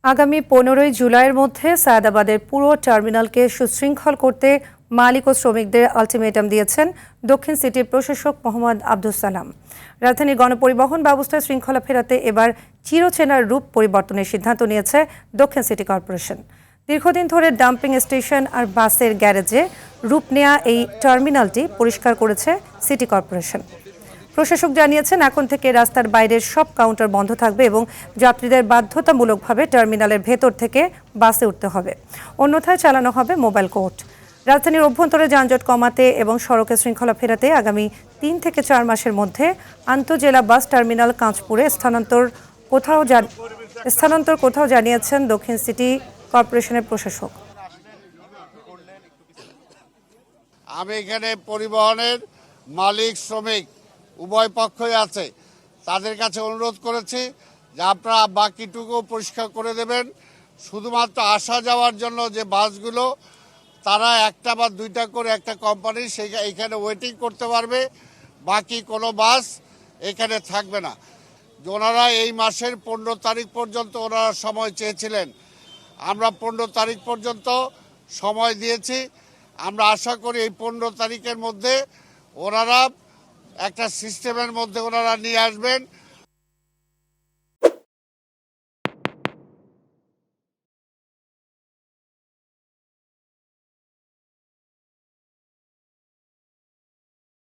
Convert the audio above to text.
আগামী 15ই জুলাইয়ের মধ্যে সায়েদাবাদের পুরো টার্মিনালকে সুশৃঙ্খল করতে মালিক ও শ্রমিকদের আলটিমেটাম দিয়েছেন দক্ষিণ সিটির প্রশাসক মোহাম্মদ আব্দুস সালাম। রাজধানীর গণপরিবহন ব্যবস্থায় শৃঙ্খলা ফেরাতে এবার চিরচেনার রূপ পরিবর্তনের সিদ্ধান্ত নিয়েছে দক্ষিণ সিটি কর্পোরেশন। দীর্ঘদিন ধরে ডাম্পিং স্টেশন আর বাসের গ্যারেজে রূপ নেয়া এই টার্মিনালটি পরিষ্কার করেছে সিটি কর্পোরেশন। প্রশাসক জানিয়েছেন, এখন থেকে রাস্তার বাইরের সব কাউন্টার বন্ধ থাকবে এবং যাত্রীদের বাধ্যতামূলকভাবে টার্মিনালের ভেতর থেকে বাসে উঠতে হবে, অন্যথায় চালানো হবে মোবাইল কোর্ট। রাজধানীর অভ্যন্তরে যানজট কমাতে এবং সড়কে শৃঙ্খলা ফেরাতে আগামী 3 থেকে 4 মাসের মধ্যে আন্তঃজেলা বাস টার্মিনাল কাঁচপুরে স্থানান্তর কোথাও জানিয়েছেন দক্ষিণ সিটি কর্পোরেশনের প্রশাসক। আমি এখানে পরিবহনের মালিক শ্রমিক উভয় পক্ষই আছে, তাদের কাছে অনুরোধ করেছি যে আপনারা বাকিটুকু পরিষ্কার করে দেবেন। শুধুমাত্র আসা যাওয়ার জন্য যে বাসগুলো, তারা একটা বা দুইটা করে একটা কোম্পানি এখানে ওয়েটিং করতে পারবে, বাকি কোনো বাস এখানে থাকবে না। ওনারা এই মাসের 15 তারিখ পর্যন্ত ওনারা সময় চেয়েছিলেন, আমরা 15 তারিখ পর্যন্ত সময় দিয়েছি। আমরা আশা করি এই 15 তারিখের মধ্যে ওনারা একটা সিস্টেমের মধ্যে ওনারা নিয়ে আসবেন।